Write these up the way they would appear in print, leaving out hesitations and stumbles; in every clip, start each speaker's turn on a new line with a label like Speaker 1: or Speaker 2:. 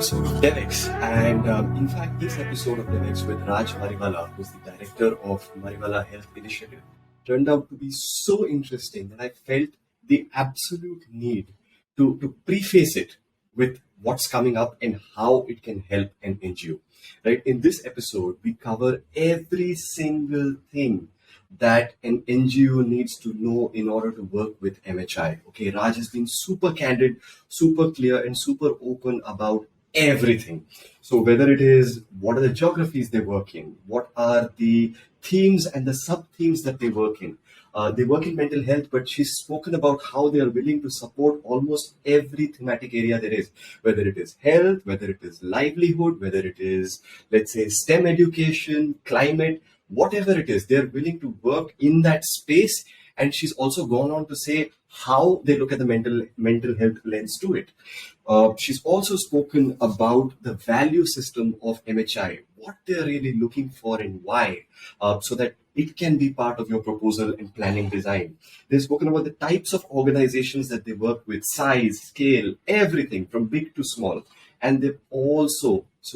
Speaker 1: episode of DevX. And in fact, this episode of DevX with Raj Mariwala, who's the director of Mariwala Health Initiative, turned out to be so interesting that I felt the absolute need to preface it with what's coming up and how it can help an NGO. Right? In this episode, we cover every single thing that an NGO needs to know in order to work with MHI. Okay, Raj has been super candid, super clear, and super open about everything. So whether it is what are the geographies they work in, what are the themes and the sub themes that they work in. They work in mental health, but she's spoken about how they are willing to support almost every thematic area there is, whether it is health, whether it is livelihood, whether it is, let's say, STEM education, climate, whatever it is, they're willing to work in that space. And she's also gone on to say how they look at the mental health lens to it. She's also spoken about the value system of MHI, what they're really looking for and why, so that it can be part of your proposal and planning design. They've spoken about the types of organizations that they work with, size, scale, everything from big to small. And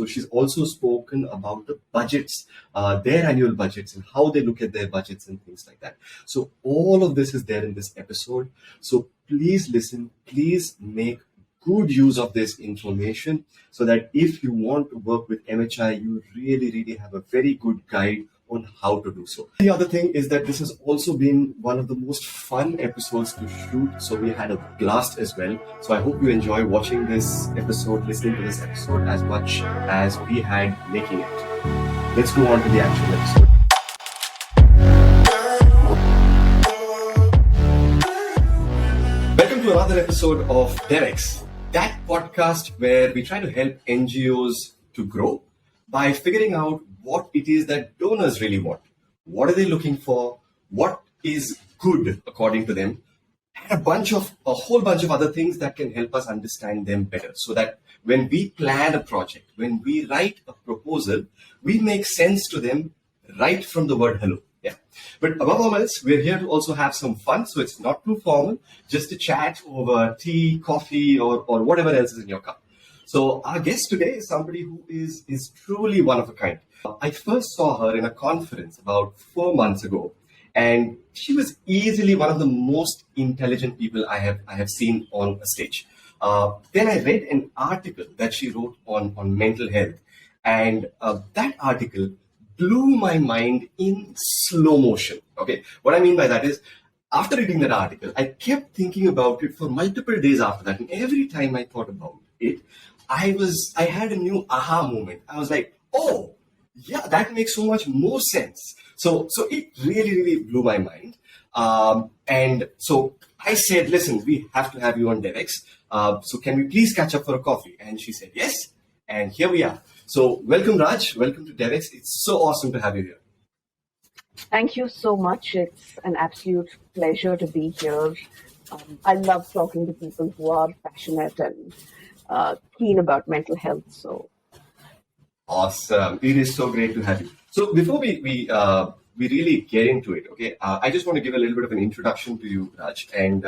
Speaker 1: she's also spoken about the budgets, their annual budgets and how they look at their budgets and things like that. So all of this is there in this episode. So please listen, please make good use of this information so that if you want to work with MHI, you really, really have a very good guide on how to do so. The other thing is that this has also been one of the most fun episodes to shoot, so we had a blast as well. So I hope you enjoy watching this episode, listening to this episode as much as we had making it. Let's go on to the actual episode. Welcome to another episode of DevX, that podcast where we try to help NGOs to grow by figuring out what it is that donors really want. What are they looking for? What is good according to them? And a whole bunch of other things that can help us understand them better so that when we plan a project, when we write a proposal, we make sense to them right from the word hello. Yeah. But above all else, we're here to also have some fun. So it's not too formal, just a chat over tea, coffee, or whatever else is in your cup. So our guest today is somebody who is truly one of a kind. I first saw her in a conference about 4 months ago, and she was easily one of the most intelligent people I have seen on a stage. Then I read an article that she wrote on mental health, and that article blew my mind in slow motion. Okay, what I mean by that is, after reading that article, I kept thinking about it for multiple days after that, and every time I thought about it, I had a new aha moment. I was like, oh, yeah, that makes so much more sense. So it really, really blew my mind. And so I said, listen, we have to have you on DevX. So can we please catch up for a coffee? And she said, yes. And here we are. So welcome, Raj. Welcome to DevX. It's so awesome to have you here.
Speaker 2: Thank you so much. It's an absolute pleasure to be here. I love talking to people who are passionate and keen about mental health. So
Speaker 1: awesome! It is so great to have you. So before we really get into it, okay, I just want to give a little bit of an introduction to you, Raj, and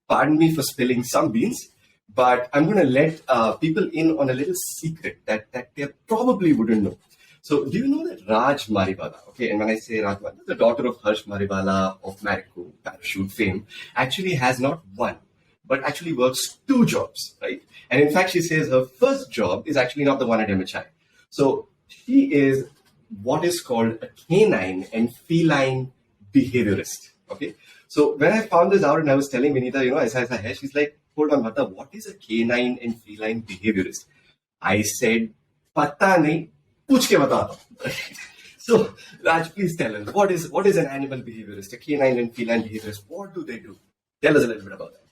Speaker 1: pardon me for spilling some beans, but I'm going to let people in on a little secret that they probably wouldn't know. So do you know that Raj Mariwala, okay, and when I say Raj Mariwala, the daughter of Harsh Mariwala of Marico, parachute fame, actually has not one, but actually works 2 jobs, right? And in fact, she says her first job is actually not the one at MHI. So she is what is called a canine and feline behaviorist, okay? So when I found this out and I was telling Vinita, aisa hai, she's like, hold on, Bhata, what is a canine and feline behaviorist? I said, pata nahi, puch ke bata. So Raj, please tell us, what is an animal behaviorist, a canine and feline behaviorist? What do they do? Tell us a little bit about that.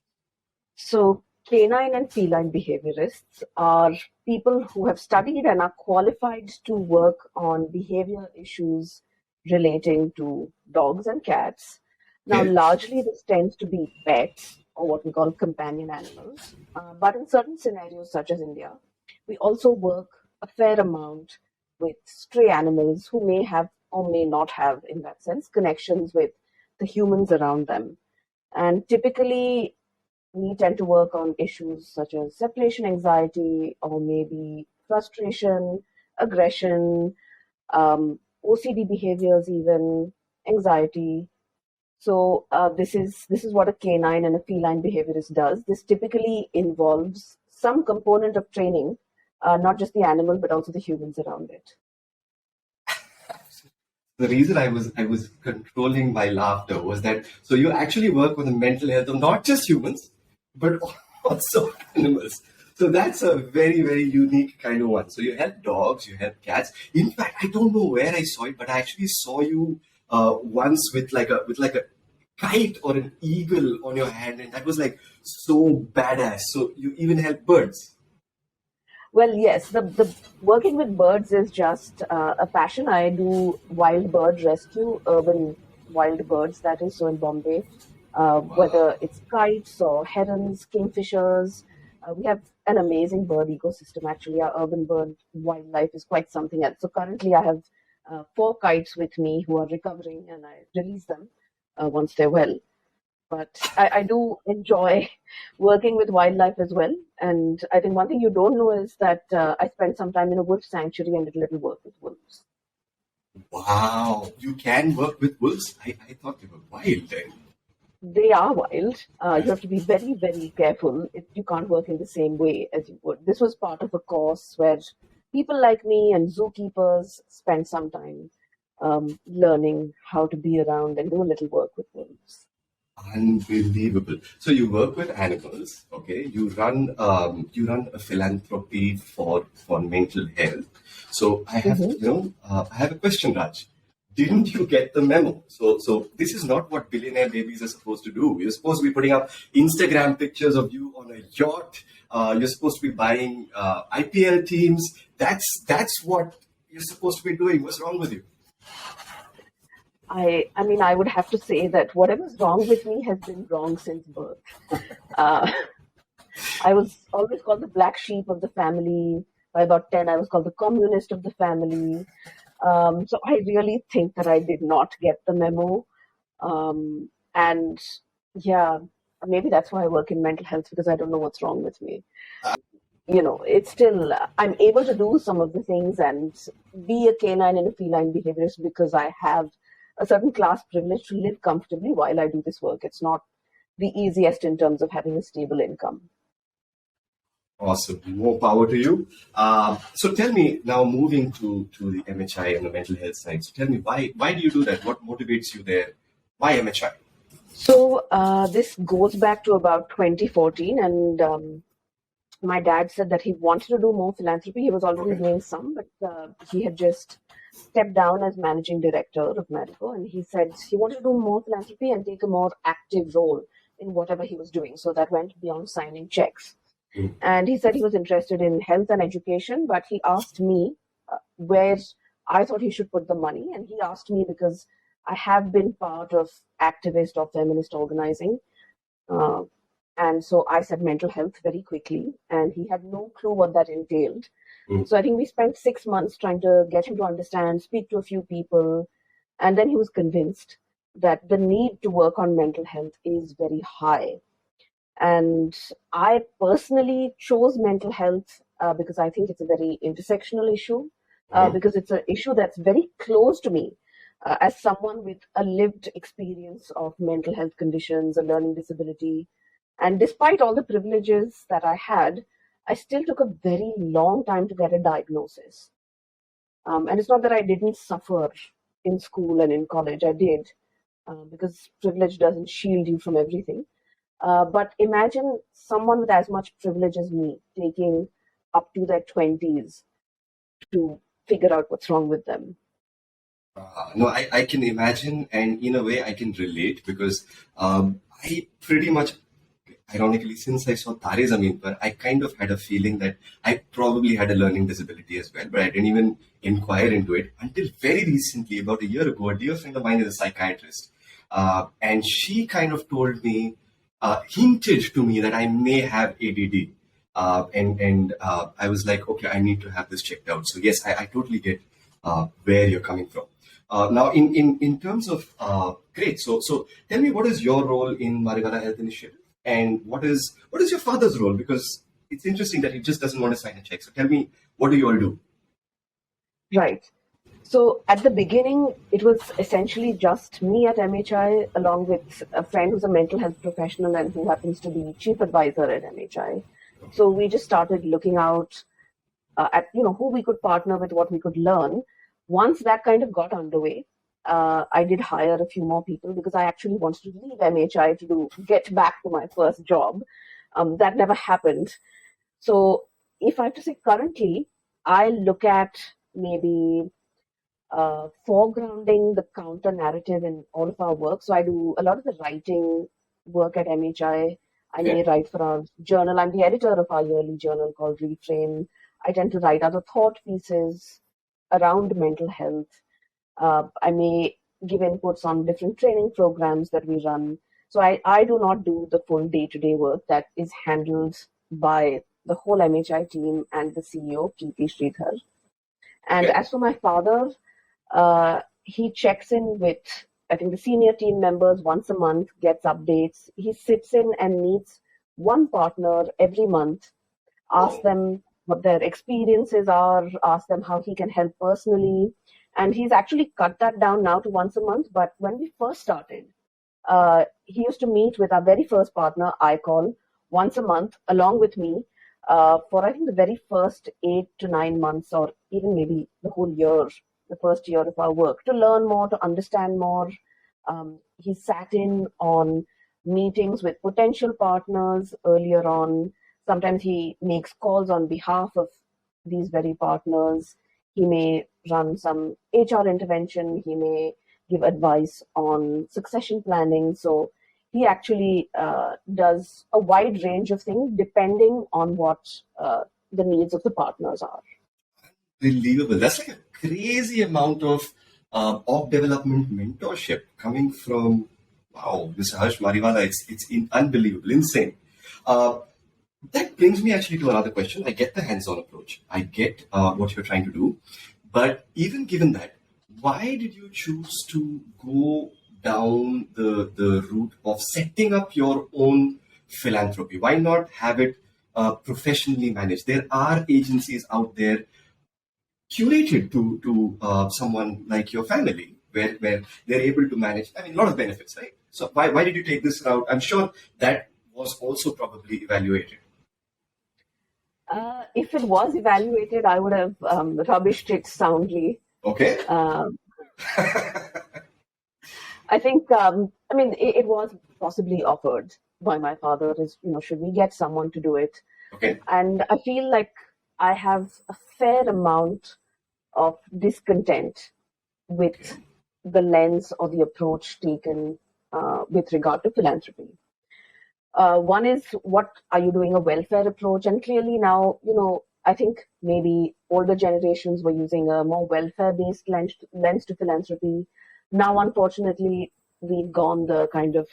Speaker 2: So canine and feline behaviorists are people who have studied and are qualified to work on behavior issues relating to dogs and cats. Now, largely this tends to be pets or what we call companion animals. But in certain scenarios, such as India, we also work a fair amount with stray animals who may have or may not have, in that sense, connections with the humans around them. And typically, we tend to work on issues such as separation anxiety or maybe frustration, aggression, OCD behaviors, even anxiety. So this is what a canine and a feline behaviorist does. This typically involves some component of training, not just the animal but also the humans around it.
Speaker 1: The reason I was controlling my laughter was that so you actually work on the mental health of not just humans, but also animals. So that's a very, very unique kind of one. So you help dogs, you help cats. In fact, I don't know where I saw it, but I actually saw you once with like a kite or an eagle on your hand, and that was like so badass. So you even help birds.
Speaker 2: Well, yes, the working with birds is just a passion. I do wild bird rescue, urban wild birds, that is, so in Bombay,
Speaker 1: Wow.
Speaker 2: whether it's kites or herons, kingfishers, we have an amazing bird ecosystem. Actually, our urban bird wildlife is quite something else. So currently, I have four kites with me who are recovering, and I release them once they're well. But I do enjoy working with wildlife as well. And I think one thing you don't know is that I spent some time in a wolf sanctuary and did a little work with wolves.
Speaker 1: Wow. You can work with wolves? I thought they were wild then.
Speaker 2: They are wild. You have to be very, very careful. You can't work in the same way as you would. This was part of a course where people like me and zookeepers spend some time learning how to be around and do a little work with wolves.
Speaker 1: Unbelievable. So you work with animals, okay? You run a philanthropy for mental health. So
Speaker 2: Mhm.
Speaker 1: I have a question, Raj. Didn't you get the memo? So this is not what billionaire babies are supposed to do. You're supposed to be putting up Instagram pictures of you on a yacht. You're supposed to be buying IPL teams. That's what you're supposed to be doing. What's wrong with you?
Speaker 2: I mean, I would have to say that whatever's wrong with me has been wrong since birth. Uh, I was always called the black sheep of the family. By about 10, I was called the communist of the family. So I really think that I did not get the memo. And yeah, maybe that's why I work in mental health because I don't know what's wrong with me. It's still, I'm able to do some of the things and be a canine and a feline behaviorist because I have a certain class privilege to live comfortably while I do this work. It's not the easiest in terms of having a stable income.
Speaker 1: Awesome. More power to you. So tell me now, moving to the MHI and the mental health side. So tell me why do you do that? What motivates you there? Why MHI?
Speaker 2: So this goes back to about 2014, and my dad said that he wanted to do more philanthropy. He was already
Speaker 1: Okay.
Speaker 2: doing some, but he had just stepped down as managing director of Marico, and he said he wanted to do more philanthropy and take a more active role in whatever he was doing. So that went beyond signing checks.
Speaker 1: Mm.
Speaker 2: And he said he was interested in health and education, but he asked me where I thought he should put the money. And he asked me because I have been part of activist or feminist organizing. Uh, and so I said mental health very quickly, and he had no clue what that entailed.
Speaker 1: Mm.
Speaker 2: So I think we spent 6 months trying to get him to understand, speak to a few people, and then he was convinced that the need to work on mental health is very high. And I personally chose mental health because I think it's a very intersectional issue,
Speaker 1: Mhm.
Speaker 2: because it's an issue that's very close to me as someone with a lived experience of mental health conditions, a learning disability. And despite all the privileges that I had, I still took a very long time to get a diagnosis. And it's not that I didn't suffer in school and in college, I did, because privilege doesn't shield you from everything. But imagine someone with as much privilege as me taking up to their 20s to figure out what's wrong with them.
Speaker 1: No, I can imagine, and in a way, I can relate because I pretty much, ironically, since I saw Tare Zameen Par, I kind of had a feeling that I probably had a learning disability as well, but I didn't even inquire into it until very recently, about a year ago. A dear friend of mine is a psychiatrist, and she kind of told me, hinted to me that I may have ADD. And I was like, okay, I need to have this checked out. So yes, I totally get where you're coming from. Now, in terms of great. So tell me, what is your role in Mariwala Health Initiative? and what is your father's role? Because it's interesting that he just doesn't want to sign a check. So tell me, what do you all do?
Speaker 2: Right. So at the beginning, it was essentially just me at MHI, along with a friend who's a mental health professional and who happens to be chief advisor at MHI. So we just started looking out at who we could partner with, what we could learn. Once that kind of got underway, I did hire a few more people because I actually wanted to leave MHI to get back to my first job. That never happened. So if I have to say currently, I look at maybe foregrounding the counter narrative in all of our work. So I do a lot of the writing work at MHI. I may write for our journal. I'm the editor of our yearly journal called Reframe. I tend to write other thought pieces around mental health. I may give inputs on different training programs that we run. So I do not do the full day-to-day work that is handled by the whole MHI team and the CEO, Kirti Sridhar. And as for my father, he checks in with, I think, the senior team members once a month, gets updates. He sits in and meets one partner every month, asks them what their experiences are, asks them how he can help personally. And he's actually cut that down now to once a month. But when we first started, he used to meet with our very first partner, iCall, once a month, along with me, for I think the very first 8 to 9 months, or even maybe the whole year, the first year of our work, to learn more, to understand more. He sat in on meetings with potential partners earlier on. Sometimes he makes calls on behalf of these very partners. He may run some HR intervention. He may give advice on succession planning. So he actually does a wide range of things depending on what the needs of the partners are.
Speaker 1: Believable. That's like a crazy amount of org development mentorship coming from, wow, Mr. Harsh Mariwala. It's unbelievable, insane. Uh, that brings me actually to another question. I get the hands-on approach. I get what you're trying to do. But even given that, why did you choose to go down the route of setting up your own philanthropy? Why not have it professionally managed? There are agencies out there curated to someone like your family, where they're able to manage. I mean, a lot of benefits, right? So why did you take this route? I'm sure that was also probably evaluated.
Speaker 2: If it was evaluated, I would have rubbished it soundly.
Speaker 1: Okay.
Speaker 2: I think, I mean, it was possibly offered by my father is, should we get someone to do it?
Speaker 1: Okay.
Speaker 2: And I feel like I have a fair amount of discontent with the lens or the approach taken with regard to philanthropy. One is, what are you doing a welfare approach? And clearly now, I think maybe older generations were using a more welfare-based lens to philanthropy. Now, unfortunately, we've gone the kind of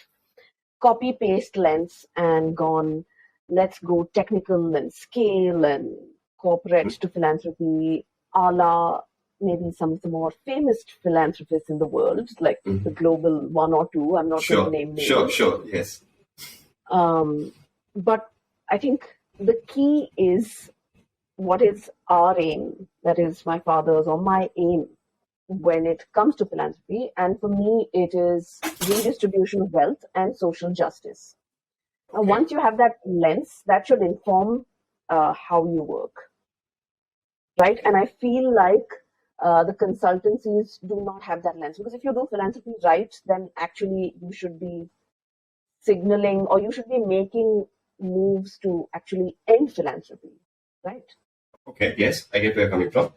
Speaker 2: copy-paste lens and gone, let's go technical and scale and corporate to philanthropy, a la maybe some of the more famous philanthropists in the world, like the global one or two. I'm not going to name names.
Speaker 1: Sure, yes.
Speaker 2: But I think the key is, what is our aim? That is my father's or my aim when it comes to philanthropy. And for me, it is redistribution of wealth and social justice. Now, once you have that lens, that should inform how you work, right? And I feel like the consultancies do not have that lens, because if you do philanthropy right, then actually you should be signaling, or you should be making moves to actually end philanthropy, right?
Speaker 1: Okay, yes, I get where you're coming from.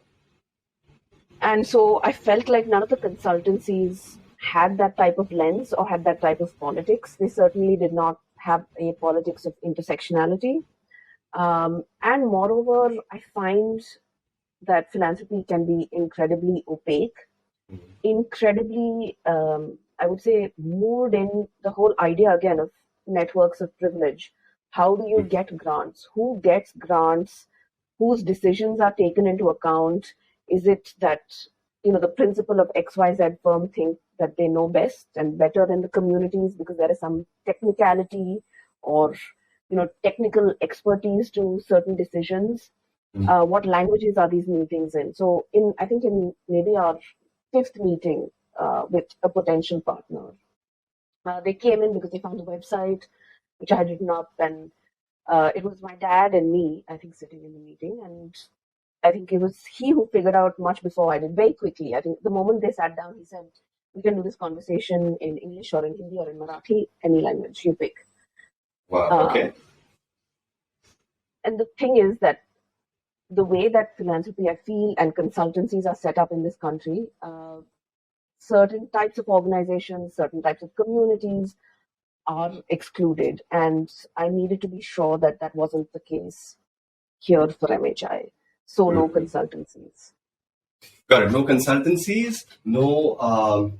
Speaker 2: And so I felt like none of the consultancies had that type of lens or had that type of politics. They certainly did not have a politics of intersectionality. And moreover, I find that philanthropy can be incredibly opaque, incredibly, I would say, moored in the whole idea again of networks of privilege. How do you get grants? Who gets grants? Whose decisions are taken into account? Is it that, the principal of XYZ firm think that they know best and better than the communities because there is some technicality or technical expertise to certain decisions. What languages are these meetings in? So I think in maybe our fifth meeting with a potential partner, they came in because they found a website which I had written up, and it was my dad and me, I think, sitting in the meeting, and I think it was he who figured out much before I did, very quickly. I think the moment they sat down, he said, "We can do this conversation in English or in Hindi or in Marathi, any language you pick."
Speaker 1: Wow. Okay.
Speaker 2: And the thing is that the way that philanthropy, I feel, and consultancies are set up in this country, certain types of organizations, certain types of communities are excluded. And I needed to be sure that that wasn't the case here for MHI. So no consultancies.
Speaker 1: Got it. No consultancies, no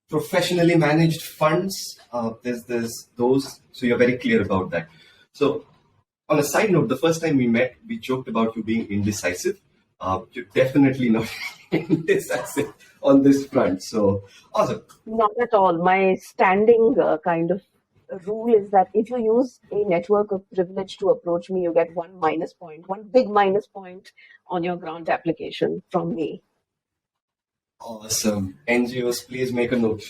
Speaker 1: professionally managed funds. There's those. So you're very clear about that. So on a side note, the first time we met, we joked about you being indecisive. You're definitely not indecisive on this front. So awesome.
Speaker 2: Not at all. My standing kind of rule is that if you use a network of privilege to approach me, you get one big minus point on your grant application from me.
Speaker 1: Awesome. NGOs, please make a note.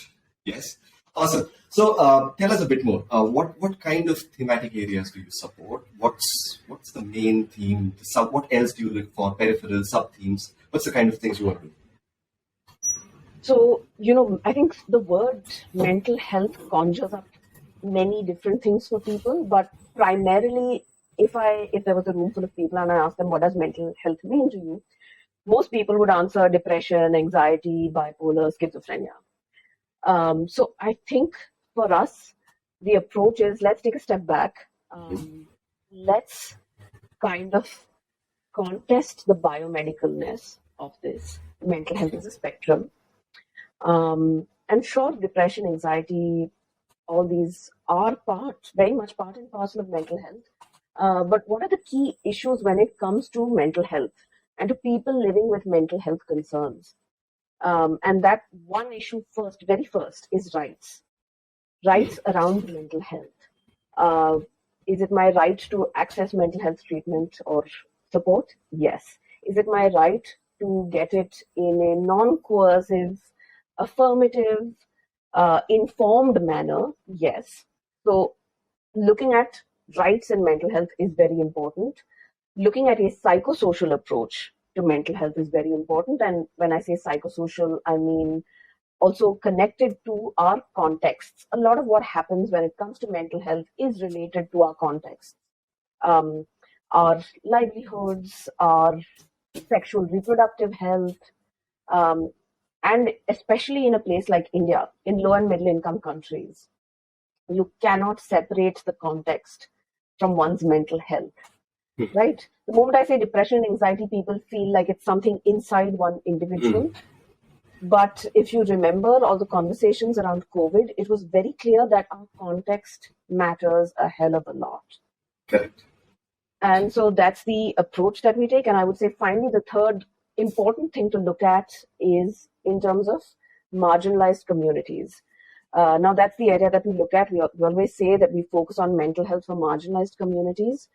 Speaker 1: Yes. Awesome. So tell us a bit more. What kind of thematic areas do you support? What's the main theme? What else do you look for? Peripheral, sub-themes? What's the kind of things you want to do?
Speaker 2: So, I think the word mental health conjures up many different things for people, but primarily if there was a room full of people and I asked them, what does mental health mean to you? Most people would answer depression, anxiety, bipolar, schizophrenia. So I think for us, the approach is, let's take a step back. Let's kind of contest the biomedicalness of this. Mental health is a spectrum. And sure, depression, anxiety, all these are very much part and parcel of mental health. But what are the key issues when it comes to mental health and to people living with mental health concerns? And that one issue very first, is rights. Rights around mental health. Is it my right to access mental health treatment or support? Yes. Is it my right to get it in a non-coercive, affirmative, informed manner? Yes. So looking at rights in mental health is very important. Looking at a psychosocial approach to mental health is very important. And when I say psychosocial, I mean also connected to our contexts. A lot of what happens when it comes to mental health is related to our context. Our livelihoods, our sexual reproductive health, and especially in a place like India, in low and middle income countries, you cannot separate the context from one's mental health, right? The moment I say depression and anxiety, people feel like it's something inside one individual. But if you remember all the conversations around COVID, it was very clear that our context matters a hell of a lot.
Speaker 1: Correct.
Speaker 2: And so that's the approach that we take. And I would say finally, the third important thing to look at is in terms of marginalized communities. Now, that's the area that we look at. We always say that we focus on mental health for marginalized communities.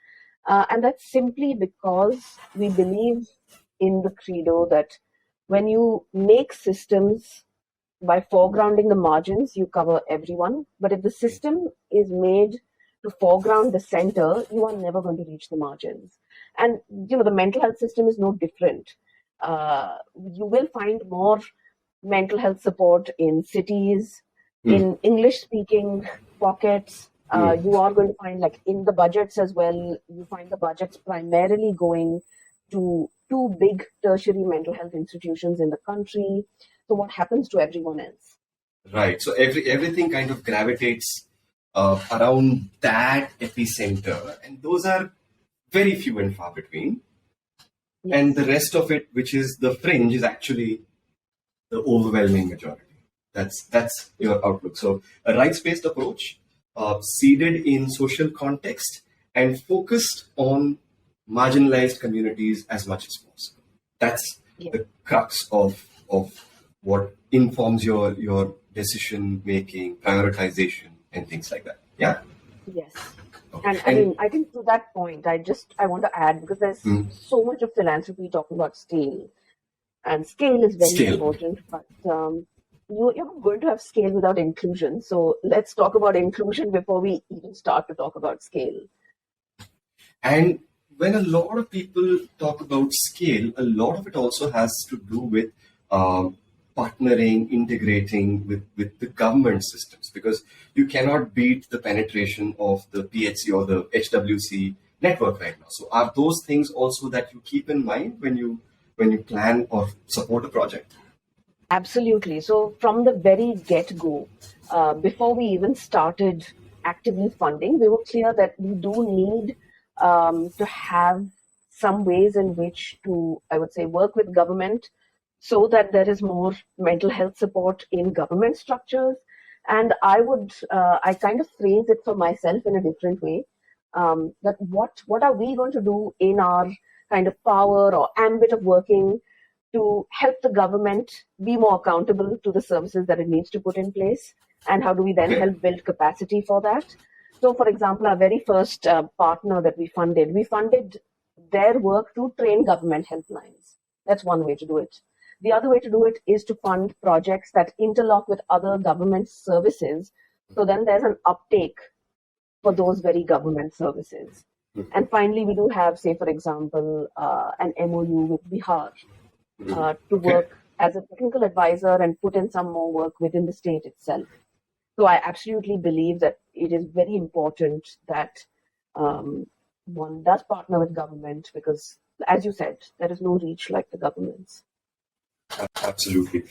Speaker 2: And that's simply because we believe in the credo that when you make systems by foregrounding the margins, you cover everyone. But if the system is made to foreground the center, you are never going to reach the margins. And, the mental health system is no different. You will find more mental health support in cities, in English-speaking pockets. You are going to find, like in the budgets as well, you find the budgets primarily going to two big tertiary mental health institutions in the country. So what happens to everyone else?
Speaker 1: Right. So everything kind of gravitates around that epicenter, and those are very few and far between. Yes. And the rest of it, which is the fringe, is actually the overwhelming majority. That's your outlook. So a rights-based approach, seeded in social context and focused on marginalized communities as much as possible. That's the crux of what informs your decision making, prioritization, and things like that. Yeah.
Speaker 2: Yes.
Speaker 1: Okay.
Speaker 2: And I mean, I think to that point, I want to add, because there's
Speaker 1: Mm,
Speaker 2: so much of philanthropy talking about scale, and scale is very
Speaker 1: scale.
Speaker 2: important, but you're not going to have scale without inclusion. So let's talk about inclusion before we even start to talk about scale.
Speaker 1: And when a lot of people talk about scale, a lot of it also has to do with um, partnering, integrating with the government systems, because you cannot beat the penetration of the PHC or the HWC network right now. So are those things also that you keep in mind when you plan or support a project?
Speaker 2: Absolutely. So from the very get-go, before we even started actively funding, we were clear that we do need to have some ways in which to, I would say, work with government so that there is more mental health support in government structures. And I kind of phrase it for myself in a different way. That what are we going to do in our kind of power or ambit of working to help the government be more accountable to the services that it needs to put in place? And how do we then
Speaker 1: Okay.
Speaker 2: help build capacity for that? So, for example, our very first partner that we funded their work to train government helplines. That's one way to do it. The other way to do it is to fund projects that interlock with other government services. So then there's an uptake for those very government services. And finally, we do have, say, for example, an MOU with Bihar to
Speaker 1: Okay.
Speaker 2: work as a technical advisor and put in some more work within the state itself. So I absolutely believe that it is very important that um, one does partner with government, because, as you said, there is no reach like the government's.
Speaker 1: Absolutely.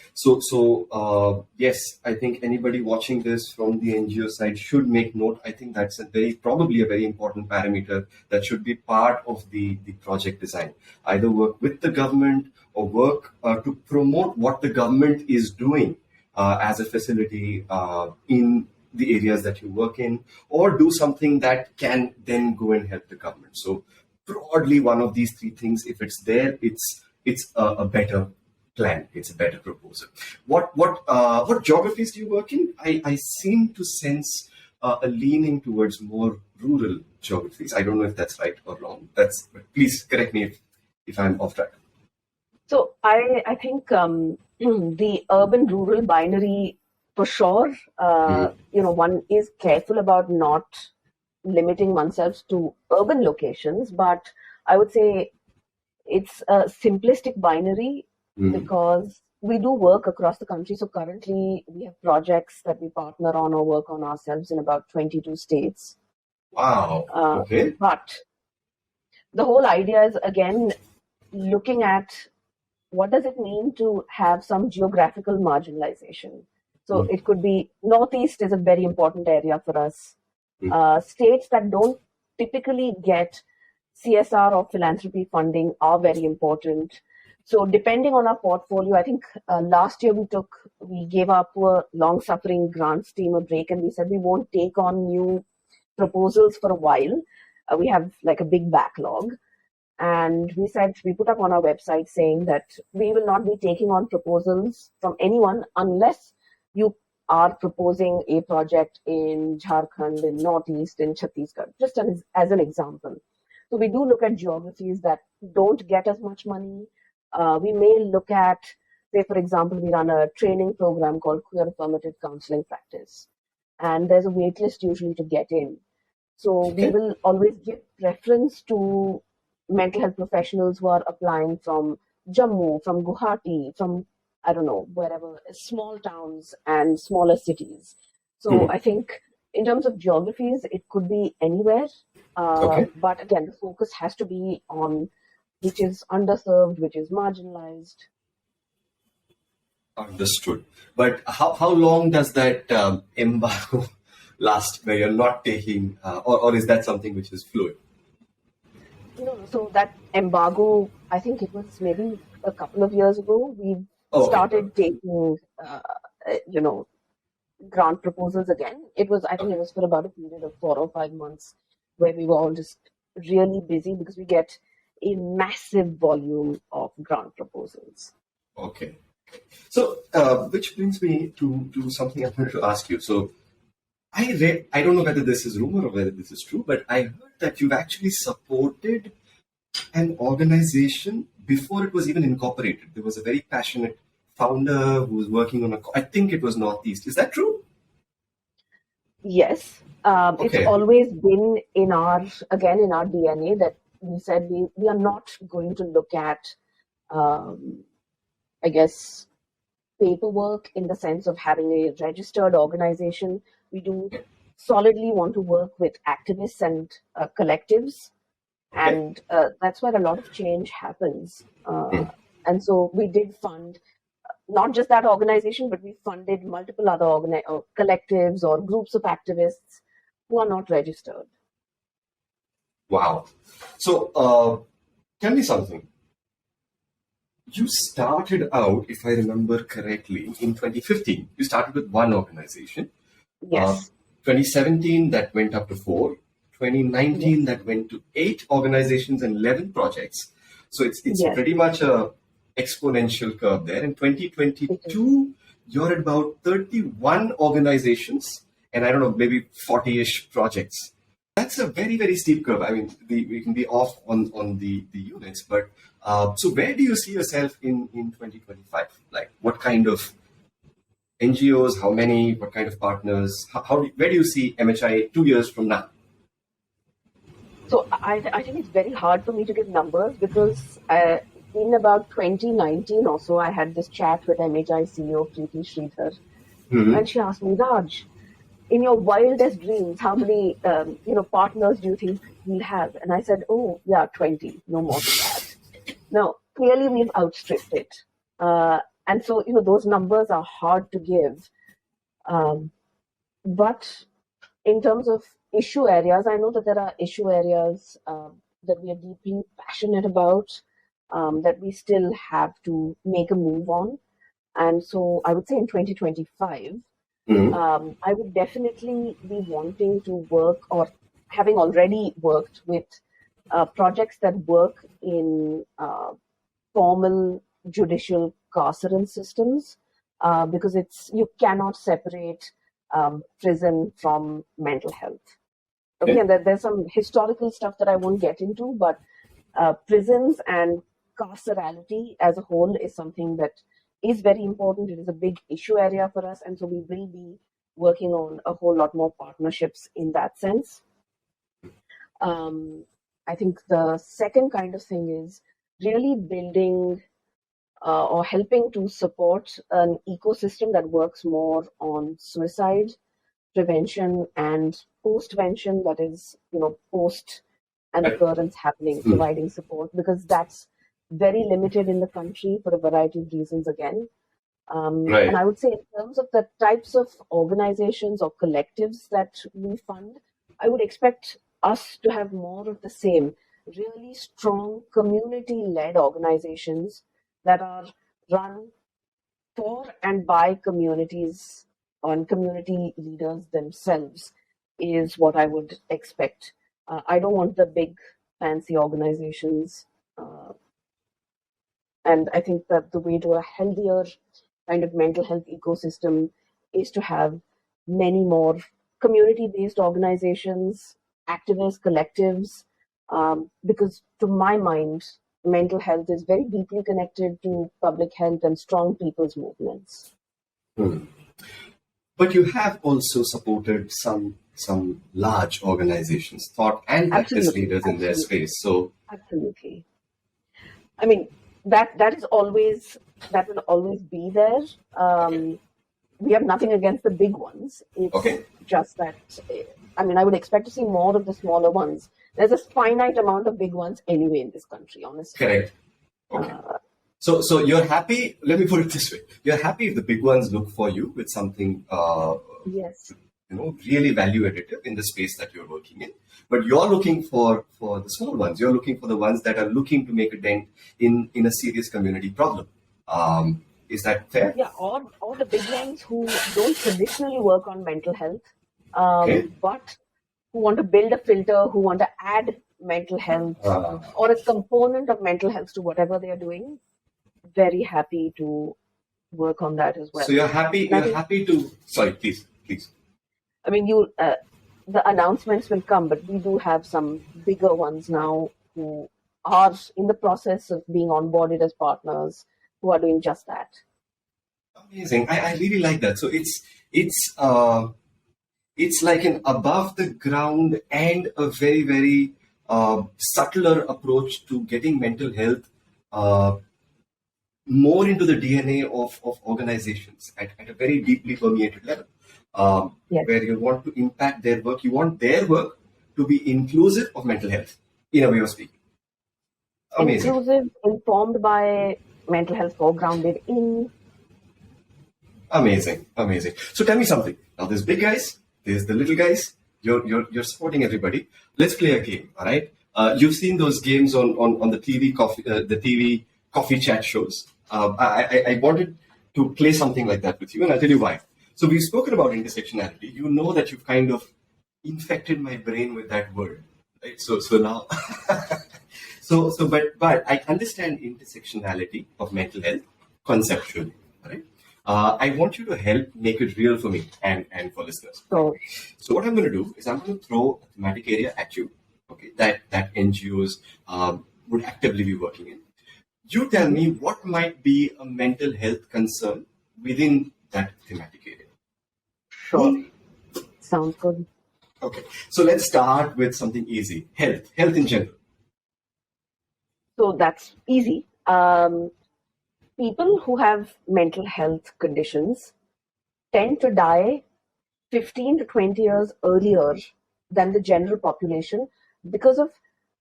Speaker 1: Yes, I think anybody watching this from the NGO side should make note. I think that's probably a very important parameter that should be part of the project design. Either work with the government or work to promote what the government is doing as a facility in the areas that you work in, or do something that can then go and help the government. So broadly, one of these three things, if it's there, it's a better plan. It's a better proposal. What geographies do you work in? I seem to sense a leaning towards more rural geographies. I don't know if that's right or wrong. But please correct me if I'm off track.
Speaker 2: So I think the urban rural binary, for sure,
Speaker 1: Mhm.
Speaker 2: one is careful about not limiting oneself to urban locations, but I would say it's a simplistic binary
Speaker 1: Mhm.
Speaker 2: because we do work across the country. So currently we have projects that we partner on or work on ourselves in about 22 states.
Speaker 1: Wow. Okay.
Speaker 2: But the whole idea is, again, looking at what does it mean to have some geographical marginalization. So
Speaker 1: Mhm.
Speaker 2: it could be Northeast is a very important area for us. States that don't typically get CSR or philanthropy funding are very important. So depending on our portfolio, I think last year we gave our poor long-suffering grants team a break, and we said we won't take on new proposals for a while. We have like a big backlog, and we put up on our website saying that we will not be taking on proposals from anyone unless you are proposing a project in Jharkhand, in Northeast, in Chhattisgarh, just as an example. So we do look at geographies that don't get as much money. We may look at, say, for example, we run a training program called Queer Affirmative Counseling Practice, and there's a wait list usually to get in. So we
Speaker 1: Okay.
Speaker 2: will always give preference to mental health professionals who are applying from Jammu, from Guwahati, from, I don't know, wherever, small towns and smaller cities. So
Speaker 1: Mhm.
Speaker 2: I think in terms of geographies, it could be anywhere.
Speaker 1: Okay.
Speaker 2: But again, the focus has to be on which is underserved, which is marginalized.
Speaker 1: Understood. But how long does that embargo last where you're not taking, or is that something which is fluid?
Speaker 2: No, so that embargo, I think it was maybe a couple of years ago, we
Speaker 1: Oh, okay.
Speaker 2: started taking, you know, grant proposals again. I think
Speaker 1: Okay.
Speaker 2: it was for about a period of 4 or 5 months where we were all just really busy because we get a massive volume of grant proposals.
Speaker 1: Okay. So, which brings me to something I wanted to ask you. So, I don't know whether this is rumor or whether this is true, but I heard that you've actually supported an organization before it was even incorporated. There was a very passionate founder who was working on I think it was Northeast. Is that true?
Speaker 2: Yes, it's
Speaker 1: Okay.
Speaker 2: always been in our DNA that we said we are not going to look at, um, I guess, paperwork in the sense of having a registered organization. We do solidly want to work with activists and collectives,
Speaker 1: Okay.
Speaker 2: and that's where a lot of change happens.
Speaker 1: Hmm.
Speaker 2: And so we did fund not just that organization, but we funded multiple other collectives or groups of activists who are not registered.
Speaker 1: Wow. So tell me something. You started out, if I remember correctly, in 2015. You started with one organization. Uh,
Speaker 2: Yes.
Speaker 1: 2017, that went up to 4. 2019,
Speaker 2: Yes.
Speaker 1: that went to 8 organizations and 11 projects. So it's
Speaker 2: Yes.
Speaker 1: pretty much a exponential curve there. In
Speaker 2: It is.
Speaker 1: 2022, you're at about 31 organizations and I don't know, maybe 40-ish projects. That's a very, very steep curve. I mean, we can be off on the units, but so where do you see yourself in 2025? Like, what kind of NGOs, how many, what kind of partners, where do you see MHI 2 years from now?
Speaker 2: So I think it's very hard for me to give numbers because in about 2019 or so, I had this chat with MHI CEO Preeti Sridhar,
Speaker 1: Hmm.
Speaker 2: and she asked me, Raj, in your wildest dreams, how many partners do you think we'll have? And I said, oh yeah, 20, no more than that. Now, clearly we've outstripped it, and so those numbers are hard to give. Um, but in terms of issue areas, I know that there are issue areas that we are deeply passionate about, that we still have to make a move on. And so I would say in 2025,
Speaker 1: Hmm.
Speaker 2: I would definitely be wanting to work or having already worked with projects that work in formal judicial carceral systems, because you cannot separate prison from mental health. Okay,
Speaker 1: Okay.
Speaker 2: and there's some historical stuff that I won't get into, but prisons and carcerality as a whole is something that is very important. It is a big issue area for us, and so we will be working on a whole lot more partnerships in that sense. Um, I think the second kind of thing is really building or helping to support an ecosystem that works more on suicide prevention and postvention, that is, post an
Speaker 1: Right.
Speaker 2: occurrence happening,
Speaker 1: Hmm.
Speaker 2: providing support, because that's very limited in the country for a variety of reasons again. And
Speaker 1: Right.
Speaker 2: I would say, in terms of the types of organizations or collectives that we fund, I would expect us to have more of the same really strong community led organizations that are run for and by communities and community leaders themselves is what I would expect. I don't want the big fancy organizations. And I think that the way to a healthier kind of mental health ecosystem is to have many more community based organizations, activists, collectives, because to my mind, mental health is very deeply connected to public health and strong people's movements.
Speaker 1: Hmm. But you have also supported some large organizations, thought and practice
Speaker 2: Absolutely,
Speaker 1: leaders in their
Speaker 2: absolutely,
Speaker 1: space. So
Speaker 2: absolutely. I mean, that will always be there.
Speaker 1: okay,
Speaker 2: We have nothing against the big ones. It's
Speaker 1: okay,
Speaker 2: just that, I mean, I would expect to see more of the smaller ones. There's a finite amount of big ones anyway in this country, honestly.
Speaker 1: correct. Okay.
Speaker 2: Uh,
Speaker 1: So you're happy. Let me put it this way: you're happy if the big ones look for you with something,
Speaker 2: yes.
Speaker 1: really value additive in the space that you're working in. But you're looking for the small ones. You're looking for the ones that are looking to make a dent in a serious community problem. Is that fair?
Speaker 2: Yeah, or the big ones who don't traditionally work on mental health,
Speaker 1: Okay.
Speaker 2: but who want to build a filter, who want to add mental health or a component of mental health to whatever they are doing. Very happy to work on that as
Speaker 1: So
Speaker 2: well.
Speaker 1: you're happy.
Speaker 2: And I
Speaker 1: You're
Speaker 2: think
Speaker 1: happy to. Sorry, please, please.
Speaker 2: I mean, the announcements will come, but we do have some bigger ones now who are in the process of being onboarded as partners who are doing just that.
Speaker 1: Amazing. I really like that. So it's like an above the ground and a very, very subtler approach to getting mental health uh, more into the DNA of organizations at a very deeply permeated level,
Speaker 2: Yes.
Speaker 1: where you want to impact their work. You want their work to be inclusive of mental health, in a way of speaking. Amazing.
Speaker 2: Inclusive, informed by, mental health foregrounded in.
Speaker 1: Amazing, amazing. So tell me something. Now there's big guys, there's the little guys. You're supporting everybody. Let's play a game. All right. You've seen those games on the TV coffee chat shows. I wanted to play something like that with you, and I'll tell you why. So we've spoken about intersectionality. You know that you've kind of infected my brain with that word, right? So now, but I understand intersectionality of mental health conceptually, right? I want you to help make it real for me and for listeners.
Speaker 2: So,
Speaker 1: So what I'm going to do is I'm going to throw a thematic area at you, okay, that NGOs would actively be working in. You tell me what might be a mental health concern within that thematic area.
Speaker 2: sure. Sounds good.
Speaker 1: Okay, so let's start with something easy. Health in general.
Speaker 2: So that's easy. People who have mental health conditions tend to die 15 to 20 years earlier than the general population because of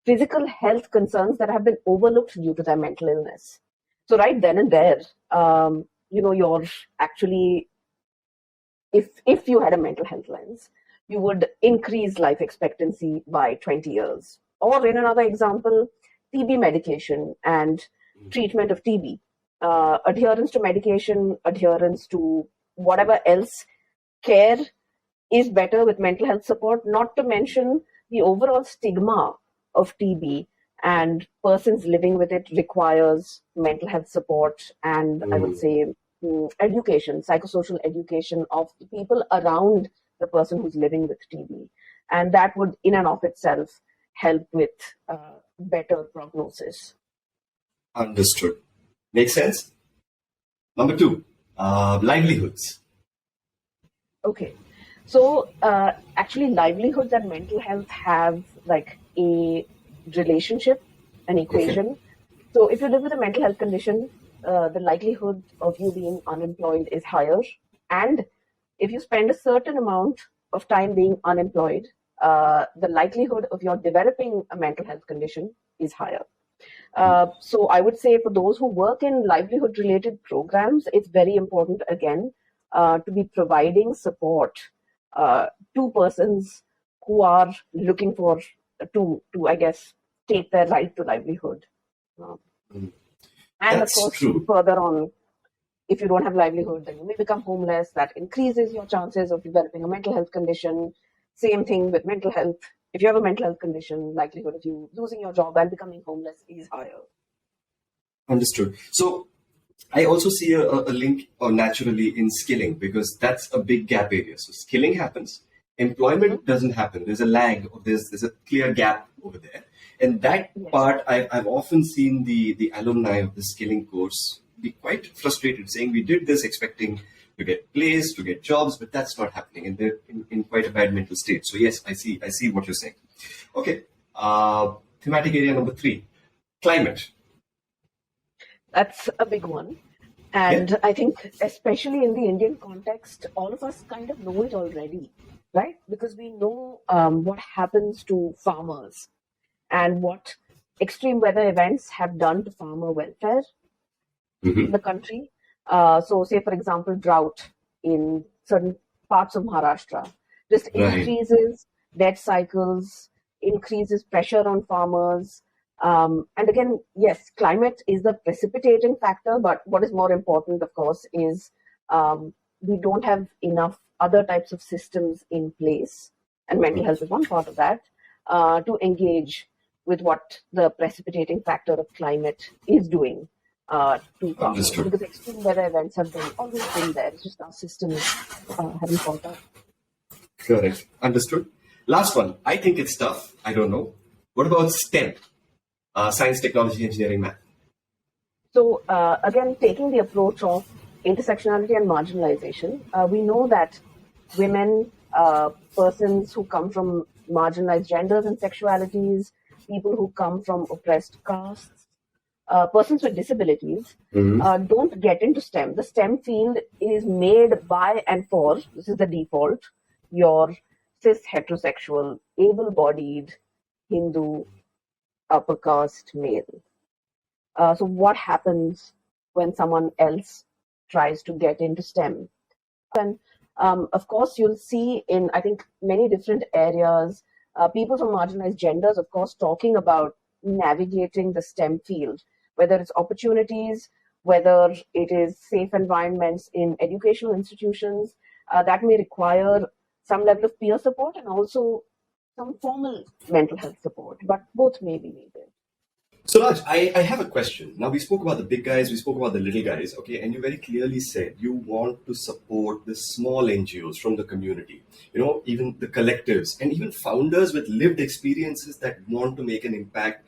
Speaker 2: physical health concerns that have been overlooked due to their mental illness. So right then and there, you're actually, if you had a mental health lens, you would increase life expectancy by 20 years. Or in another example, TB medication and treatment of TB, adherence to medication, adherence to whatever else care is better with mental health support, not to mention the overall stigma of TB, and persons living with it requires mental health support and I would say education, psychosocial education of the people around the person who's living with TB. And that would in and of itself help with better prognosis.
Speaker 1: Understood. Makes sense. Number two, livelihoods.
Speaker 2: Okay. So actually, livelihoods and mental health have like a relationship, an equation. So if you live with a mental health condition, the likelihood of you being unemployed is higher. And if you spend a certain amount of time being unemployed, the likelihood of your developing a mental health condition is higher. So I would say for those who work in livelihood related programs, it's very important again to be providing support to persons who are looking for to I guess take their right to livelihood. And
Speaker 1: That's
Speaker 2: of course,
Speaker 1: true.
Speaker 2: further on, if you don't have livelihood, then you may become homeless. That increases your chances of developing a mental health condition. Same thing with mental health. If you have a mental health condition, likelihood of you losing your job and becoming homeless is higher.
Speaker 1: Understood. So I also see a link naturally in skilling because that's a big gap area. So skilling happens, employment doesn't happen. There's a lag, or there's a clear gap over there. And that
Speaker 2: Yes.
Speaker 1: part, I've often seen the alumni of the skilling course be quite frustrated, saying we did this expecting to get placed, to get jobs, but that's not happening, and they're in quite a bad mental state. So yes, I see what you're saying. Okay, thematic area number three, climate.
Speaker 2: That's a big one.
Speaker 1: Yeah.
Speaker 2: And I think, especially in the Indian context, all of us kind of know it already, right? Because we know what happens to farmers and what extreme weather events have done to farmer welfare in the country. So, say, for example, drought in certain parts of Maharashtra just
Speaker 1: Right.
Speaker 2: increases debt cycles, increases pressure on farmers. And again, yes, climate is the precipitating factor, but what is more important, of course, is we don't have enough other types of systems in place, and mental health is one part of that, to engage with what the precipitating factor of climate is doing to farmers.
Speaker 1: Understood.
Speaker 2: Because extreme weather events have always been there. It's just our systems haven't caught up.
Speaker 1: Correct. Understood. Last one. I think it's tough. I don't know. What about STEM? Science, technology, engineering, math.
Speaker 2: So, again, taking the approach of intersectionality and marginalization, we know that women, persons who come from marginalized genders and sexualities, people who come from oppressed castes, persons with disabilities, don't get into STEM. The STEM field is made by and for, this is the default, your cis heterosexual, able bodied Hindu upper caste male. So, what happens when someone else tries to get into STEM? And of course, you'll see in, I think, many different areas, people from marginalized genders, of course, talking about navigating the STEM field, whether it's opportunities, whether it is safe environments in educational institutions, that may require some level of peer support and also some formal mental health support, but both may be needed.
Speaker 1: So Raj, I have a question. Now we spoke about the big guys, we spoke about the little guys, okay, and you very clearly said you want to support the small NGOs from the community, even the collectives and even founders with lived experiences that want to make an impact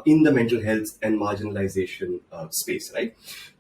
Speaker 1: in the mental health and marginalization space, right?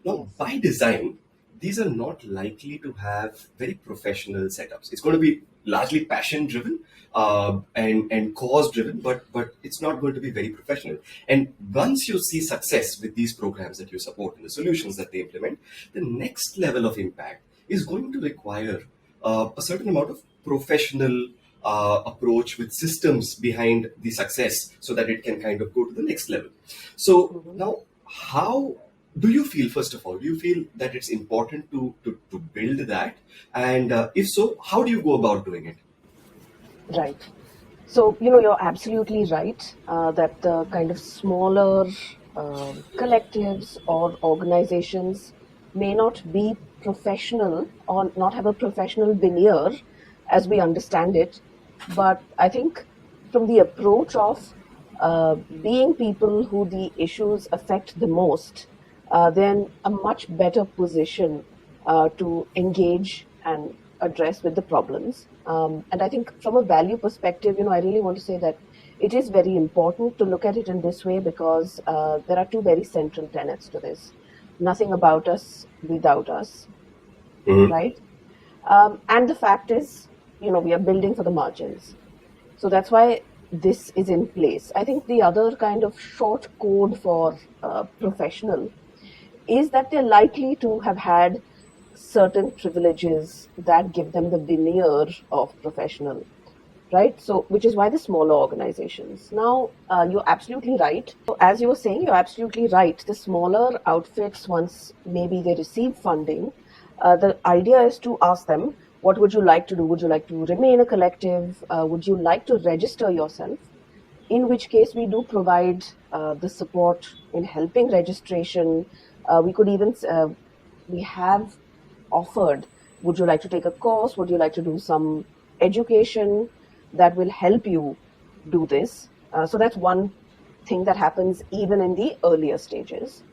Speaker 1: Now, by design, these are not likely to have very professional setups. It's going to be largely passion driven and cause driven, but it's not going to be very professional. And once you see success with these programs that you support and the solutions that they implement, the next level of impact is going to require a certain amount of professional approach with systems behind the success so that it can kind of go to the next level. So now, how do you feel, first of all, do you feel that it's important to build that? And if so, how do you go about doing it?
Speaker 2: Right. So, you're absolutely right that the kind of smaller collectives or organizations may not be professional or not have a professional veneer as we understand it. But I think from the approach of being people who the issues affect the most, then a much better position to engage and address with the problems. And I think from a value perspective, I really want to say that it is very important to look at it in this way because there are two very central tenets to this. Nothing about us without us, right? And the fact is, we are building for the margins. So that's why this is in place. I think the other kind of short code for professional is that they're likely to have had certain privileges that give them the veneer of professional, right? So, which is why the smaller organizations. Now, you're absolutely right. So as you were saying, you're absolutely right. The smaller outfits, once maybe they receive funding, the idea is to ask them, what would you like to do? Would you like to remain a collective? Would you like to register yourself? In which case we do provide the support in helping registration. We could even, we have offered, would you like to take a course? Would you like to do some education that will help you do this? So that's one thing that happens even in the earlier stages.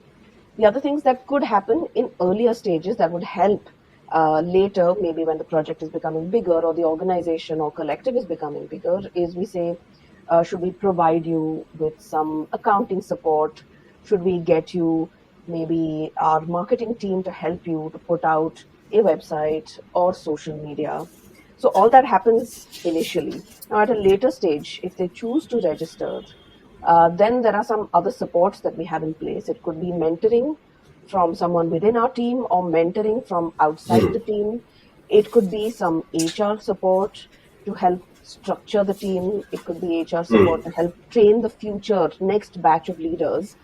Speaker 2: The other things that could happen in earlier stages that would help later, maybe when the project is becoming bigger or the organization or collective is becoming bigger, is we say, should we provide you with some accounting support? Should we get you maybe our marketing team to help you to put out a website or social media? So all that happens initially. Now, at a later stage, if they choose to register, then there are some other supports that we have in place. It could be mentoring from someone within our team or mentoring from outside the team. It could be some HR support to help structure the team. It could be HR support to help train the future next batch of leaders.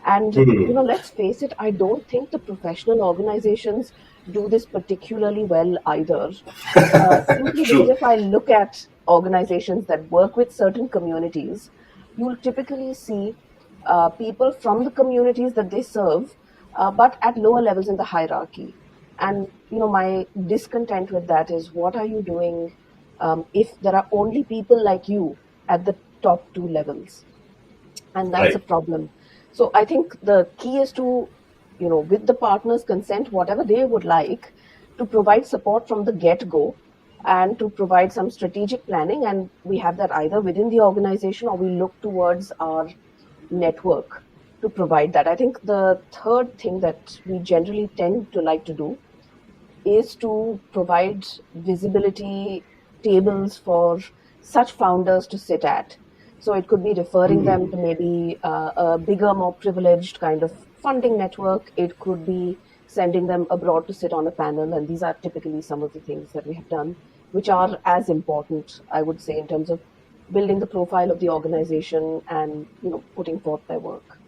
Speaker 2: And, let's face it, I don't think the professional organizations do this particularly well either. Simply because
Speaker 1: True.
Speaker 2: if I look at organizations that work with certain communities, you'll typically see people from the communities that they serve, but at lower levels in the hierarchy. And my discontent with that is, what are you doing if there are only people like you at the top two levels? And that's a
Speaker 1: Right.
Speaker 2: problem. So I think the key is to, with the partners' consent, whatever they would like, to provide support from the get-go, and to provide some strategic planning. And we have that either within the organization or we look towards our network to provide that. I think the third thing that we generally tend to like to do is to provide visibility tables for such founders to sit at. So it could be referring them to maybe a bigger, more privileged kind of funding network. It could be sending them abroad to sit on a panel. And these are typically some of the things that we have done, which are as important, I would say, in terms of building the profile of the organization and putting forth their work.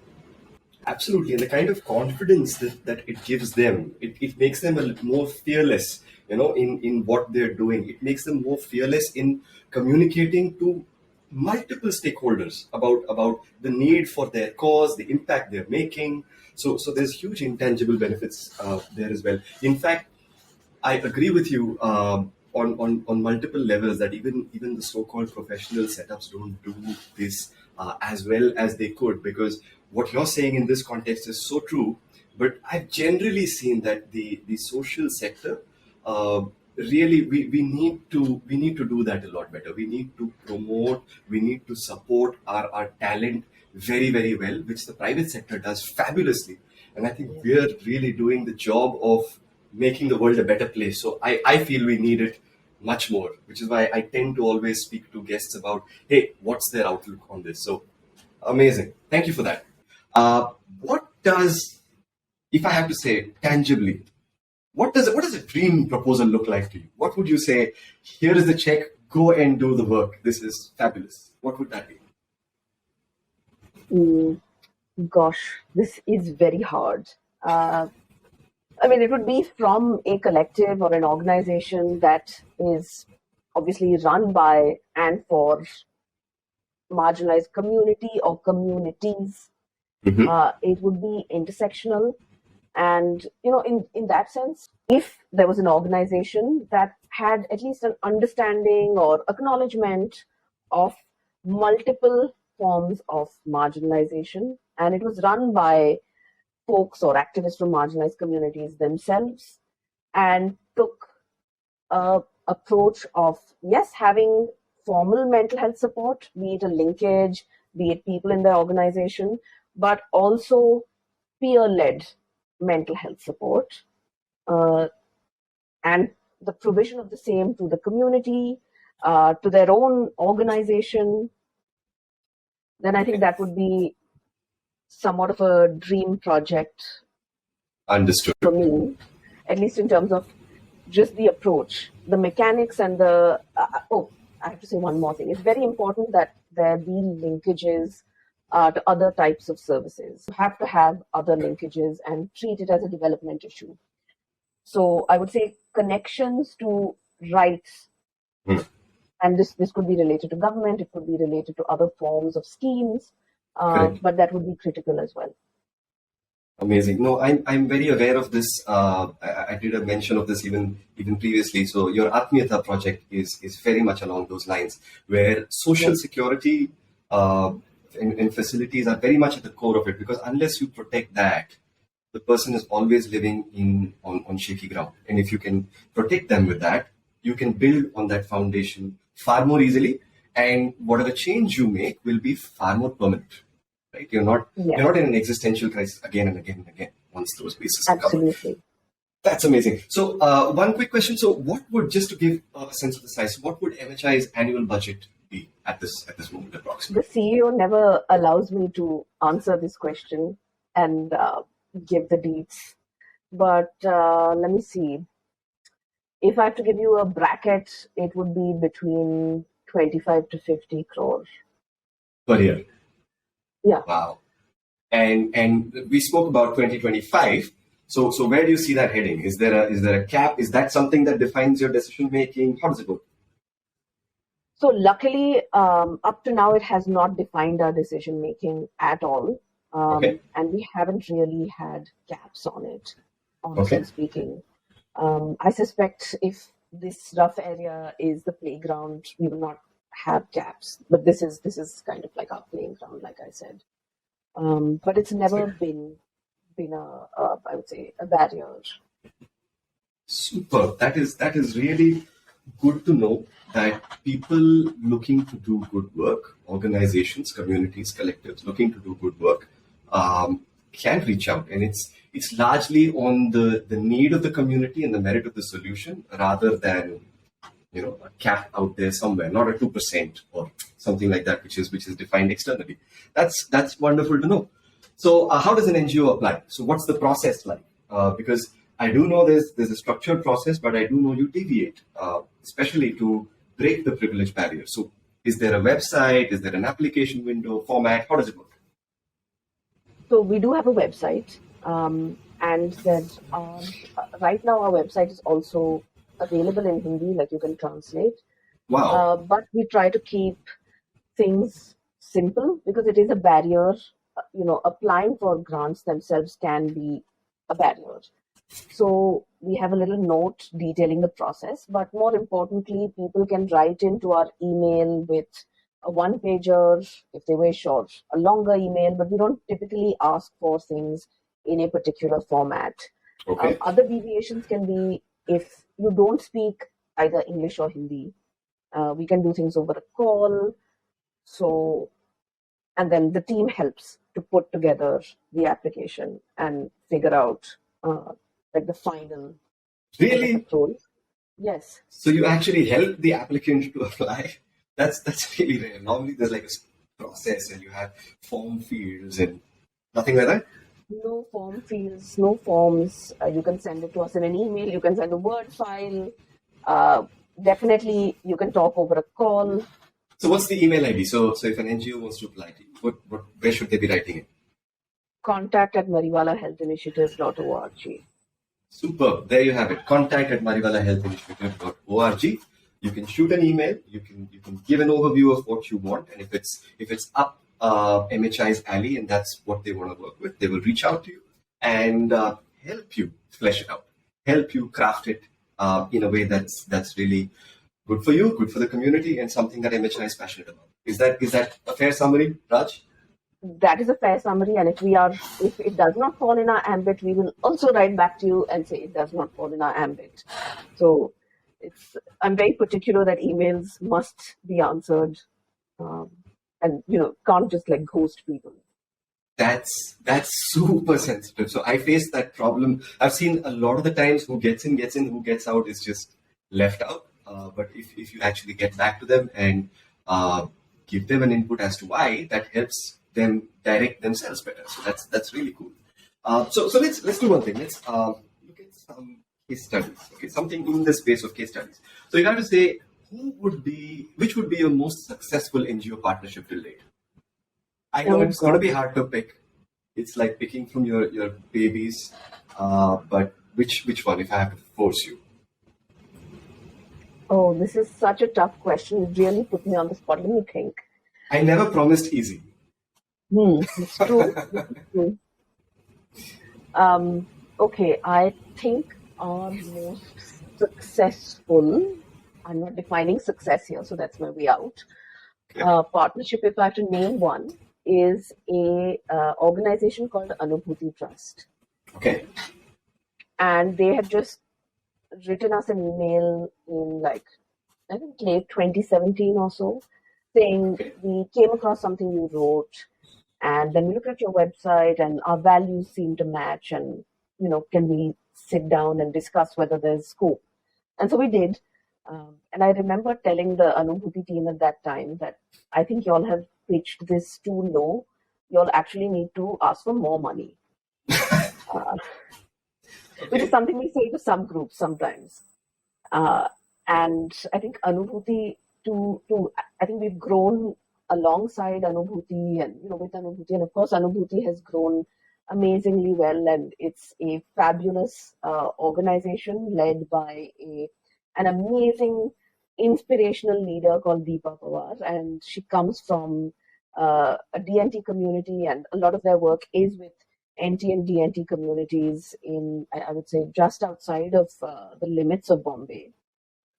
Speaker 1: Absolutely, and the kind of confidence that it gives them, it makes them a little more fearless, in what they're doing. It makes them more fearless in communicating to multiple stakeholders about the need for their cause, the impact they're making. So there's huge intangible benefits there as well. In fact, I agree with you on multiple levels that even the so-called professional setups don't do this as well as they could, because what you're saying in this context is so true. But I've generally seen that the social sector really we need to do that a lot better. We need to promote, we need to support our talent very, very well, which the private sector does fabulously. And I think we're really doing the job of making the world a better place. So I feel we need it much more, which is why I tend to always speak to guests about, hey, what's their outlook on this? So amazing. Thank you for that. What does, if I have to say tangibly, what does a dream proposal look like to you? What would you say? Here is the check. Go and do the work. This is fabulous. What would that be?
Speaker 2: Mm, Gosh, this is very hard. I mean, it would be from a collective or an organization that is obviously run by and for marginalized community or communities.
Speaker 1: Mm-hmm.
Speaker 2: It would be intersectional. And, in that sense, if there was an organization that had at least an understanding or acknowledgement of multiple forms of marginalization, and it was run by folks or activists from marginalized communities themselves, and took a approach of, yes, having formal mental health support, be it a linkage, be it people in their organization, but also peer-led mental health support, uh, and the provision of the same to the community, to their own organization. Then I think that would be somewhat of a dream project
Speaker 1: Understood.
Speaker 2: for me, at least in terms of just the approach, the mechanics, and the. Oh, I have to say one more thing. It's very important that there be linkages to other types of services. You have to have other linkages and treat it as a development issue. So I would say connections to rights,
Speaker 1: Hmm.
Speaker 2: and this could be related to government, it could be related to other forms of schemes,
Speaker 1: Correct.
Speaker 2: but that would be critical as well.
Speaker 1: Amazing. No, I'm very aware of this. I did a mention of this even previously. So your Atmiyata project is very much along those lines, where social
Speaker 2: Yes,
Speaker 1: security and facilities are very much at the core of it. Because unless you protect that, the person is always living on shaky ground. And if you can protect them with that, you can build on that foundation far more easily. And whatever change you make will be far more permanent, right? You're
Speaker 2: yes,
Speaker 1: not in an existential crisis again and again and again once those bases are covered.
Speaker 2: absolutely.
Speaker 1: That's amazing. So one quick question. So what would, just to give a sense of the size, what would MHI's annual budget be at this moment
Speaker 2: The
Speaker 1: approximately?
Speaker 2: CEO never allows me to answer this question and give the deets. But let me see. If I have to give you a bracket, it would be between 25 to 50 crore.
Speaker 1: Per year.
Speaker 2: Yeah.
Speaker 1: Wow. And we spoke about 2025. So where do you see that heading? Is there a cap? Is that something that defines your decision making? How does it work?
Speaker 2: So luckily, up to now, it has not defined our decision making at all,
Speaker 1: Okay.
Speaker 2: and we haven't really had gaps on it. Honestly
Speaker 1: Okay.
Speaker 2: speaking, I suspect if this rough area is the playground, we will not have gaps. But this is kind of like our playing ground, like I said. But it's never been a I would say a barrier.
Speaker 1: Super. That is really good to know that people looking to do good work, organizations, communities, collectives looking to do good work, can reach out, and it's largely on the need of the community and the merit of the solution rather than a cap out there somewhere, not a 2% or something like that, which is defined externally. That's wonderful to know. So, how does an NGO apply? So, what's the process like? Because I do know there's a structured process, but I do know you deviate, especially to break the privilege barrier. So, is there a website? Is there an application window format? How does it work?
Speaker 2: So we do have a website, and that right now our website is also available in Hindi, like you can translate.
Speaker 1: Wow.
Speaker 2: But we try to keep things simple because it is a barrier. Applying for grants themselves can be a barrier. So we have a little note detailing the process, but more importantly, people can write into our email with a one pager if they wish, or a longer email, but we don't typically ask for things in a particular format.
Speaker 1: Okay.
Speaker 2: Other deviations can be if you don't speak either English or Hindi, we can do things over a call. So, and then the team helps to put together the application and figure out like the final
Speaker 1: Really?
Speaker 2: approach. Yes.
Speaker 1: So you actually help the applicant to apply. That's really rare. Normally there's like a process and you have form fields and nothing like that.
Speaker 2: No form fields, no forms. You can send it to us in an email. You can send a Word file. Definitely, you can talk over a call.
Speaker 1: So what's the email ID? So if an NGO wants to apply to you, where should they be writing it?
Speaker 2: contact@mariwalahealthinitiative.org.
Speaker 1: Superb. There you have it. contact@mariwalahealthinitiative.org. You can shoot an email. You can give an overview of what you want, and if it's up MHI's alley and that's what they want to work with, they will reach out to you and help you flesh it out, help you craft it in a way that's really good for you, good for the community, and something that MHI is passionate about. Is that a fair summary, Raj?
Speaker 2: That is a fair summary, and if it does not fall in our ambit, we will also write back to you and say it does not fall in our ambit. So I'm very particular that emails must be answered, and can't just like ghost people.
Speaker 1: That's super sensitive. So I face that problem. I've seen a lot of the times who gets in, who gets out is just left out. But if you actually get back to them and give them an input as to why, that helps them direct themselves better. So that's really cool. So let's do one thing. Let's look at some case studies. Okay, something in the space of case studies. So you have to say which would be your most successful NGO partnership till date? I know it's going to be hard to pick. It's like picking from your babies. But which one, if I have to force you?
Speaker 2: Oh, this is such a tough question. You really put me on the spot. Let me think.
Speaker 1: I never promised easy.
Speaker 2: It's true. It's true. Okay, I think our most successful, I'm not defining success here, so that's my way out. Partnership, if I have to name one, is a organization called Anubhuti Trust.
Speaker 1: Okay.
Speaker 2: And they have just written us an email in I think late 2017 or so, saying we came across something you wrote, and then we looked at your website and our values seem to match, and can we sit down and discuss whether there's scope? And so we did. And I remember telling the Anubhuti team at that time that I think y'all have pitched this too low. Y'all actually need to ask for more money. Which is something we say to some groups sometimes. And I think Anubhuti I think we've grown alongside Anubhuti and with Anubhuti, and of course Anubhuti has grown amazingly well, and it's a fabulous organization led by an amazing inspirational leader called Deepa Pawar, and she comes from a DNT community, and a lot of their work is with NT and DNT communities in, I would say, just outside of the limits of Bombay.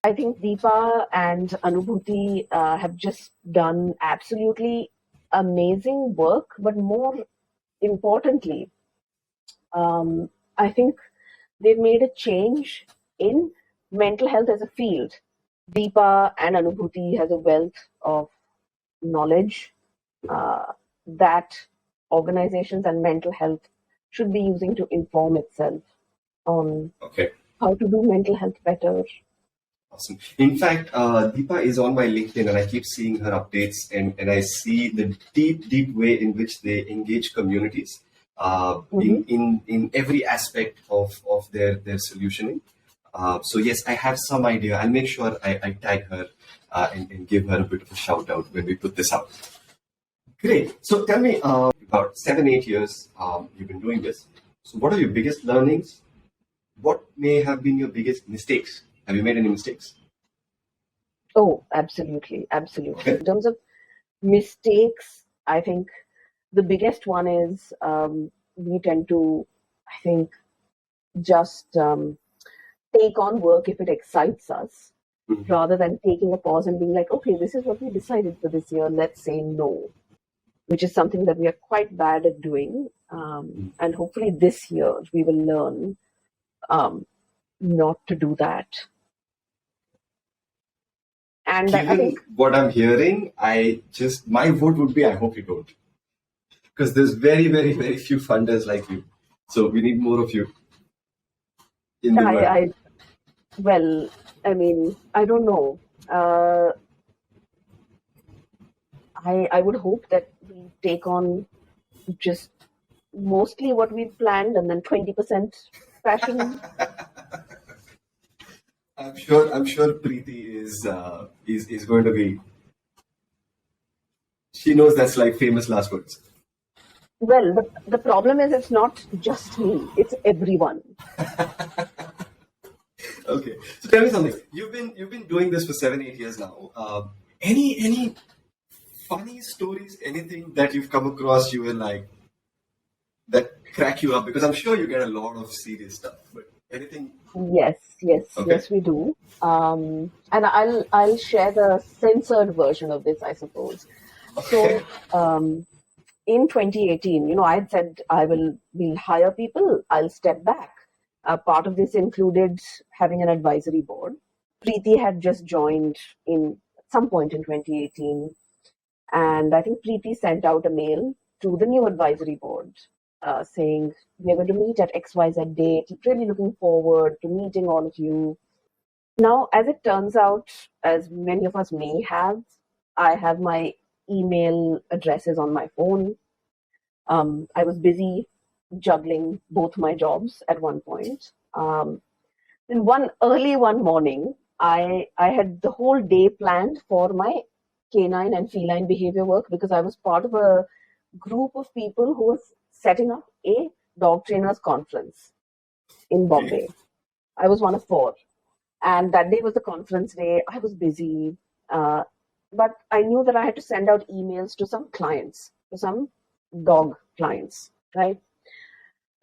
Speaker 2: I think Deepa and Anubhuti have just done absolutely amazing work, but more importantly, I think they've made a change in mental health as a field. Deepa and Anubhuti has a wealth of knowledge that organizations and mental health should be using to inform itself on
Speaker 1: Okay.
Speaker 2: how to do mental health better.
Speaker 1: Awesome. In fact, Deepa is on my LinkedIn and I keep seeing her updates and I see the deep way in which they engage communities in every aspect of their solutioning. So yes, I have some idea. I'll make sure I tag her and give her a bit of a shout out when we put this out. Great. So tell me, about 7, 8 years you've been doing this. So what are your biggest learnings? What may have been your biggest mistakes? Have you made any mistakes?
Speaker 2: Oh, absolutely, absolutely. In terms of mistakes, I think the biggest one is we tend to, I think, just take on work if it excites us, rather than taking a pause and being like, okay, this is what we decided for this year, let's say no, which is something that we are quite bad at doing. And hopefully this year we will learn not to do that. And I
Speaker 1: Given
Speaker 2: think
Speaker 1: what I'm hearing, my vote would be I hope you don't. Because there's very few funders like you. So we need more of you in the world.
Speaker 2: well, I mean, I don't know. I would hope that we take on just mostly what we've planned and then 20% passion.
Speaker 1: I'm sure Preeti is going to be. She knows that's like famous last words.
Speaker 2: Well, the problem is it's not just me, it's everyone.
Speaker 1: Okay, so tell me something. You've been doing this for 7, 8 years now. Any funny stories? Anything that you've come across? You were like that crack you up because I'm sure you get a lot of serious stuff. But anything?
Speaker 2: Yes,
Speaker 1: Okay.
Speaker 2: yes, we do. And I'll share the censored version of this, I suppose.
Speaker 1: Okay.
Speaker 2: So, in 2018, I had said we'll hire people, I'll step back. Part of this included having an advisory board. Preeti had just joined in at some point in 2018, and I think Preeti sent out a mail to the new advisory board saying, we're going to meet at XYZ date. Really looking forward to meeting all of you. Now, as it turns out, as many of us may have, I have my email addresses on my phone. I was busy juggling both my jobs at one point. Then one morning, I had the whole day planned for my canine and feline behavior work because I was part of a group of people who was setting up a dog trainers conference in Bombay. I was one of four. And that day was the conference day. I was busy. But I knew that I had to send out emails to some clients, to some dog clients, right?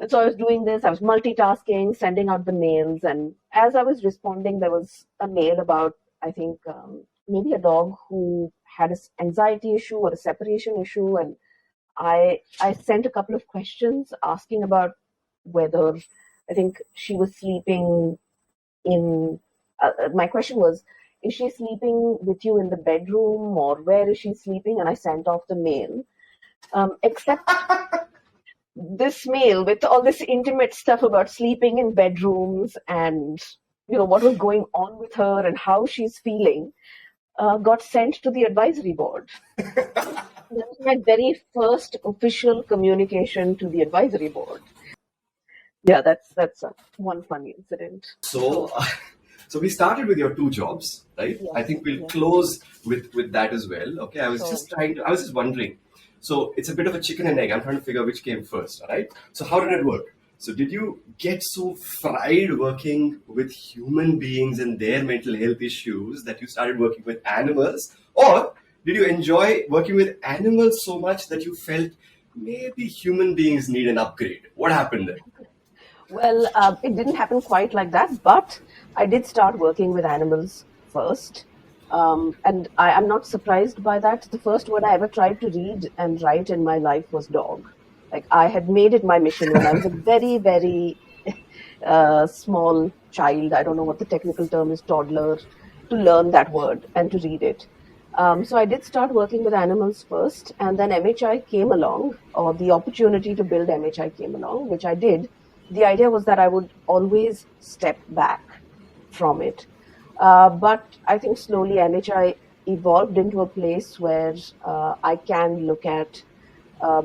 Speaker 2: And so I was doing this, I was multitasking, sending out the mails. And as I was responding, there was a mail about, I think, maybe a dog who had an anxiety issue or a separation issue. And I sent a couple of questions asking about whether I think she was sleeping in. My question was, is she sleeping with you in the bedroom or where is she sleeping? And I sent off the mail. Except this mail with all this intimate stuff about sleeping in bedrooms and what was going on with her and how she's feeling got sent to the advisory board. That was my very first official communication to the advisory board. Yeah, that's one funny incident.
Speaker 1: So we started with your two jobs, right?
Speaker 2: Yes,
Speaker 1: I think we'll
Speaker 2: yes.
Speaker 1: close with that as well. Okay. I was just wondering. So it's a bit of a chicken and egg. I'm trying to figure which came first, all right? So how did it work? So did you get so fried working with human beings and their mental health issues that you started working with animals? Or did you enjoy working with animals so much that you felt maybe human beings need an upgrade? What happened there?
Speaker 2: Well, it didn't happen quite like that, but I did start working with animals first. And I'm not surprised by that. The first word I ever tried to read and write in my life was dog. Like I had made it my mission when I was a very small child. I don't know what the technical term is, toddler. to learn that word and to read it. So I did start working with animals first, and then MHI came along, or the opportunity to build MHI came along, which I did. The idea was that I would always step back from it. But I think slowly MHI evolved into a place where I can look at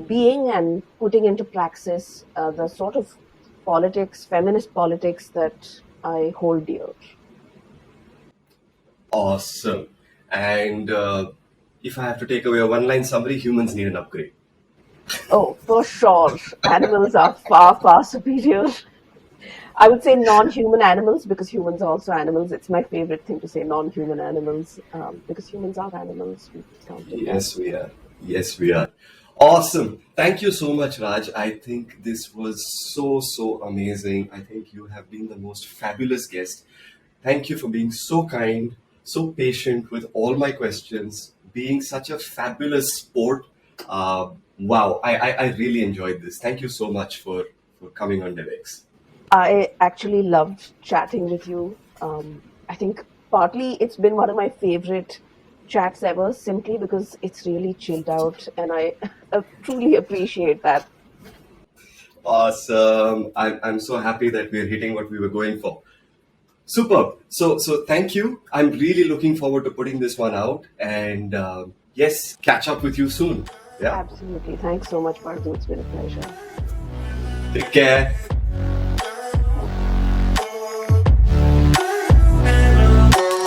Speaker 2: being and putting into praxis the sort of politics, feminist politics that I hold dear.
Speaker 1: Awesome. And if I have to take away a one line summary, humans need an upgrade.
Speaker 2: Oh, for sure. Animals are far, far superior. I would say non-human animals because humans are also animals. It's my favorite thing to say, non-human animals, because humans are animals. We counted that.
Speaker 1: Yes, we are. Yes, we are. Awesome. Thank you so much, Raj. I think this was so amazing. I think you have been the most fabulous guest. Thank you for being so kind, so patient with all my questions, being such a fabulous sport. Wow, I really enjoyed this. Thank you so much for coming on DevX.
Speaker 2: I actually loved chatting with you. I think partly it's been one of my favorite chats ever, simply because it's really chilled out, and I truly appreciate that.
Speaker 1: Awesome. I'm so happy that we're hitting what we were going for. Superb. So thank you. I'm really looking forward to putting this one out, and yes, catch up with you soon. Yeah.
Speaker 2: Absolutely. Thanks so much, Pardu. It's been a pleasure.
Speaker 1: Take care.